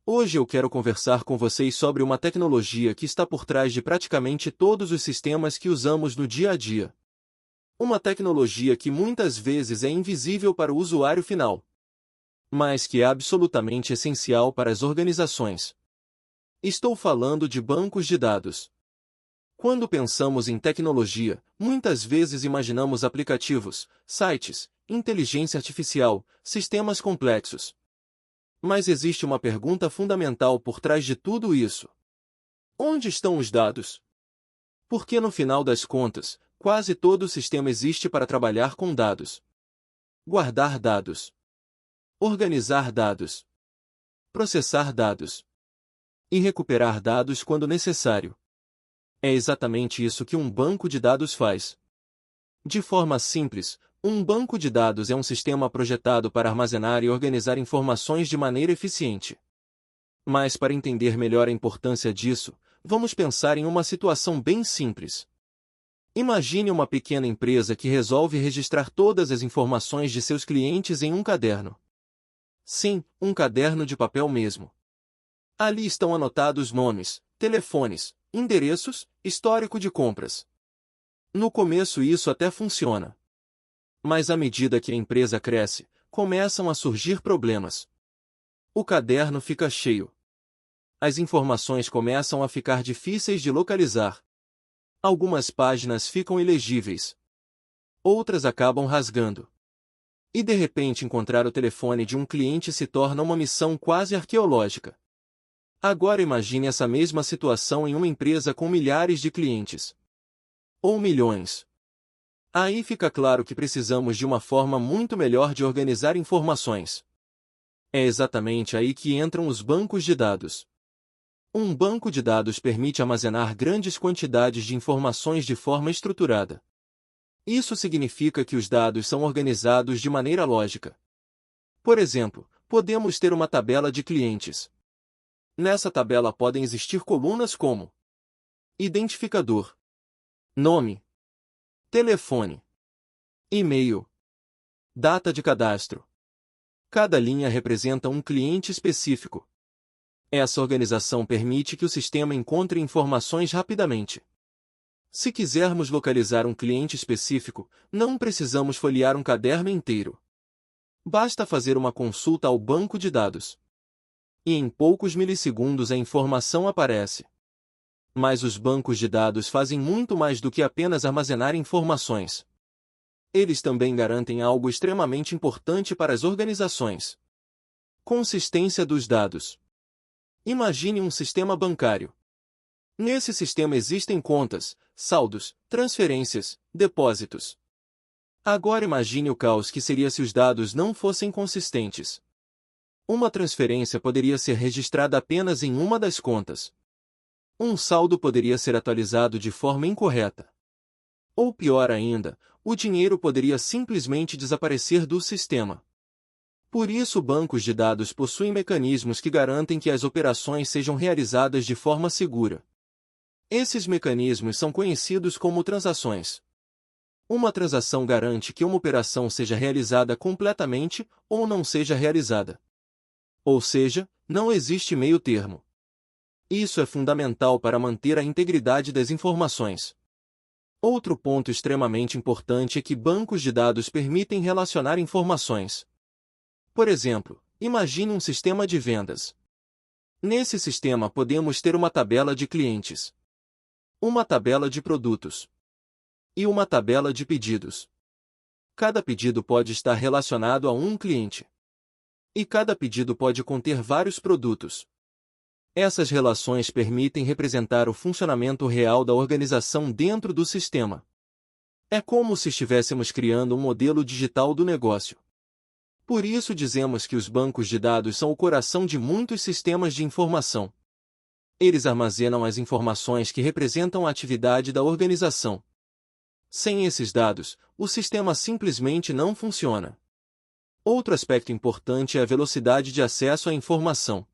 Hoje eu quero conversar com vocês sobre uma tecnologia que está por trás de praticamente todos os sistemas que usamos no dia a dia. Uma tecnologia que muitas vezes é invisível para o usuário final, mas que é absolutamente essencial para as organizações. Estou falando de bancos de dados. Quando pensamos em tecnologia, muitas vezes imaginamos aplicativos, sites, inteligência artificial, sistemas complexos. Mas existe uma pergunta fundamental por trás de tudo isso. Onde estão os dados? Porque no final das contas, quase todo o sistema existe para trabalhar com dados. Guardar dados. Organizar dados. Processar dados. E recuperar dados quando necessário. É exatamente isso que um banco de dados faz. De forma simples, um banco de dados é um sistema projetado para armazenar e organizar informações de maneira eficiente. Mas para entender melhor a importância disso, vamos pensar em uma situação bem simples. Imagine uma pequena empresa que resolve registrar todas as informações de seus clientes em um caderno. Sim, um caderno de papel mesmo. Ali estão anotados nomes, telefones, endereços, histórico de compras. No começo isso até funciona. Mas à medida que a empresa cresce, começam a surgir problemas. O caderno fica cheio. As informações começam a ficar difíceis de localizar. Algumas páginas ficam ilegíveis. Outras acabam rasgando. E de repente encontrar o telefone de um cliente se torna uma missão quase arqueológica. Agora imagine essa mesma situação em uma empresa com milhares de clientes. Ou milhões. Aí fica claro que precisamos de uma forma muito melhor de organizar informações. É exatamente aí que entram os bancos de dados. Um banco de dados permite armazenar grandes quantidades de informações de forma estruturada. Isso significa que os dados são organizados de maneira lógica. Por exemplo, podemos ter uma tabela de clientes. Nessa tabela podem existir colunas como identificador, nome, telefone, e-mail, data de cadastro. Cada linha representa um cliente específico. Essa organização permite que o sistema encontre informações rapidamente. Se quisermos localizar um cliente específico, não precisamos folhear um caderno inteiro. Basta fazer uma consulta ao banco de dados. E em poucos milissegundos a informação aparece. Mas os bancos de dados fazem muito mais do que apenas armazenar informações. Eles também garantem algo extremamente importante para as organizações: consistência dos dados. Imagine um sistema bancário. Nesse sistema existem contas, saldos, transferências, depósitos. Agora imagine o caos que seria se os dados não fossem consistentes. Uma transferência poderia ser registrada apenas em uma das contas. Um saldo poderia ser atualizado de forma incorreta. Ou pior ainda, o dinheiro poderia simplesmente desaparecer do sistema. Por isso, bancos de dados possuem mecanismos que garantem que as operações sejam realizadas de forma segura. Esses mecanismos são conhecidos como transações. Uma transação garante que uma operação seja realizada completamente ou não seja realizada. Ou seja, não existe meio termo. Isso é fundamental para manter a integridade das informações. Outro ponto extremamente importante é que bancos de dados permitem relacionar informações. Por exemplo, imagine um sistema de vendas. Nesse sistema podemos ter uma tabela de clientes, uma tabela de produtos e uma tabela de pedidos. Cada pedido pode estar relacionado a um cliente. E cada pedido pode conter vários produtos. Essas relações permitem representar o funcionamento real da organização dentro do sistema. É como se estivéssemos criando um modelo digital do negócio. Por isso dizemos que os bancos de dados são o coração de muitos sistemas de informação. Eles armazenam as informações que representam a atividade da organização. Sem esses dados, o sistema simplesmente não funciona. Outro aspecto importante é a velocidade de acesso à informação.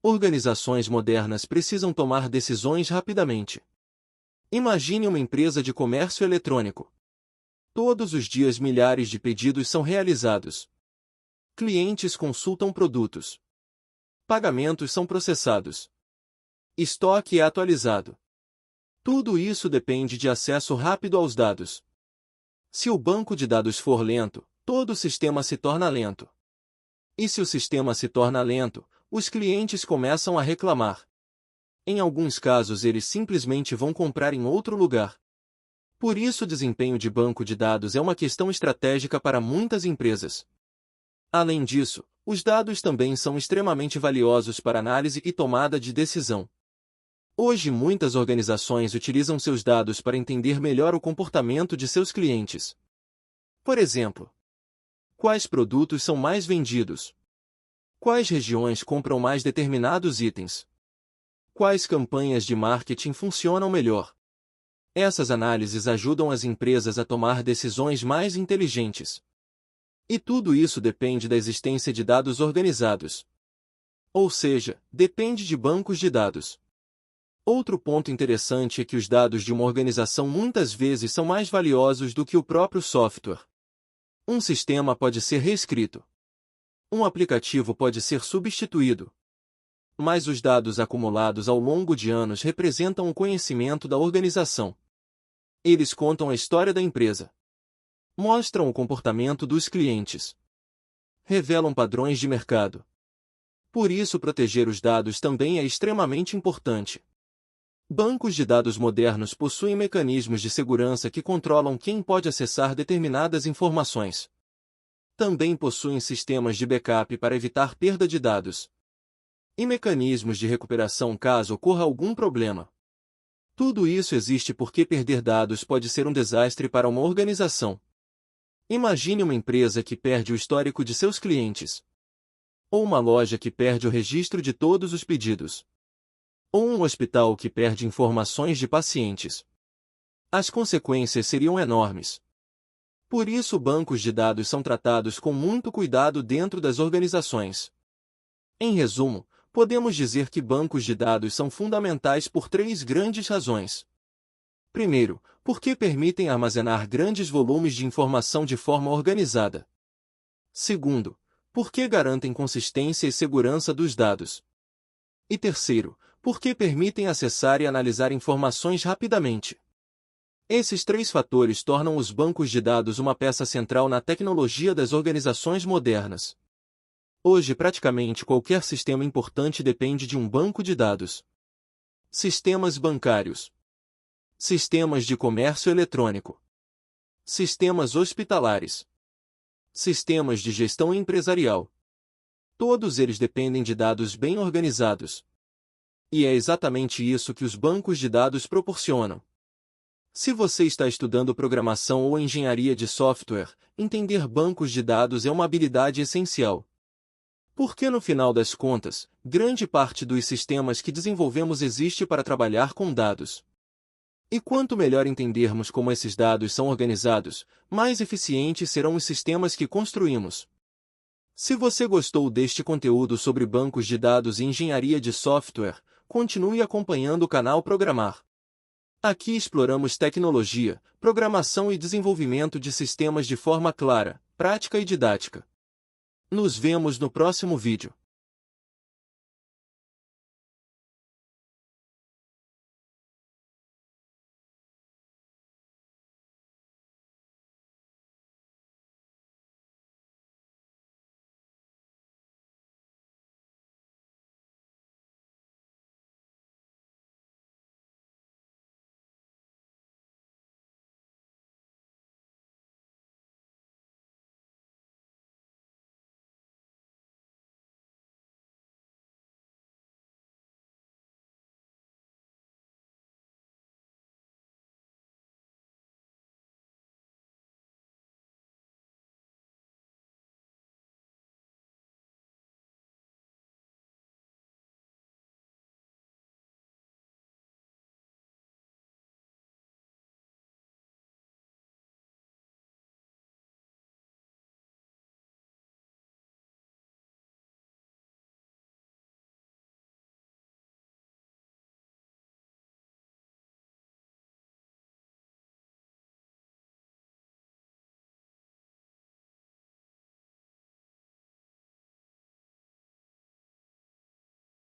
Organizações modernas precisam tomar decisões rapidamente. Imagine uma empresa de comércio eletrônico. Todos os dias milhares de pedidos são realizados. Clientes consultam produtos. pagamentos são processados, estoque é atualizado. Tudo isso depende de acesso rápido aos dados. Se o banco de dados for lento, todo o sistema se torna lento. E se o sistema se torna lento, os clientes começam a reclamar. Em alguns casos eles simplesmente vão comprar em outro lugar. Por isso o desempenho de banco de dados é uma questão estratégica para muitas empresas. Além disso, os dados também são extremamente valiosos para análise e tomada de decisão. Hoje muitas organizações utilizam seus dados para entender melhor o comportamento de seus clientes. Por exemplo, quais produtos são mais vendidos? Quais regiões compram mais determinados itens? Quais campanhas de marketing funcionam melhor? Essas análises ajudam as empresas a tomar decisões mais inteligentes. E tudo isso depende da existência de dados organizados. Ou seja, depende de bancos de dados. Outro ponto interessante é que os dados de uma organização muitas vezes são mais valiosos do que o próprio software. Um sistema pode ser reescrito. Um aplicativo pode ser substituído. Mas os dados acumulados ao longo de anos representam o conhecimento da organização. Eles contam a história da empresa. Mostram o comportamento dos clientes. Revelam padrões de mercado. Por isso proteger os dados também é extremamente importante. Bancos de dados modernos possuem mecanismos de segurança que controlam quem pode acessar determinadas informações. Também possuem sistemas de backup para evitar perda de dados. E mecanismos de recuperação caso ocorra algum problema. Tudo isso existe porque perder dados pode ser um desastre para uma organização. Imagine uma empresa que perde o histórico de seus clientes. Ou uma loja que perde o registro de todos os pedidos. Ou um hospital que perde informações de pacientes. As consequências seriam enormes. Por isso bancos de dados são tratados com muito cuidado dentro das organizações. Em resumo, podemos dizer que bancos de dados são fundamentais por 3 grandes razões. Primeiro, porque permitem armazenar grandes volumes de informação de forma organizada. Segundo, porque garantem consistência e segurança dos dados. E terceiro, porque permitem acessar e analisar informações rapidamente. Esses 3 fatores tornam os bancos de dados uma peça central na tecnologia das organizações modernas. Hoje praticamente qualquer sistema importante depende de um banco de dados. Sistemas bancários. Sistemas de comércio eletrônico. Sistemas hospitalares. Sistemas de gestão empresarial. Todos eles dependem de dados bem organizados. E é exatamente isso que os bancos de dados proporcionam. Se você está estudando programação ou engenharia de software, entender bancos de dados é uma habilidade essencial. Porque no final das contas, grande parte dos sistemas que desenvolvemos existe para trabalhar com dados. E quanto melhor entendermos como esses dados são organizados, mais eficientes serão os sistemas que construímos. Se você gostou deste conteúdo sobre bancos de dados e engenharia de software, continue acompanhando o canal Programar. Aqui exploramos tecnologia, programação e desenvolvimento de sistemas de forma clara, prática e didática. Nos vemos no próximo vídeo.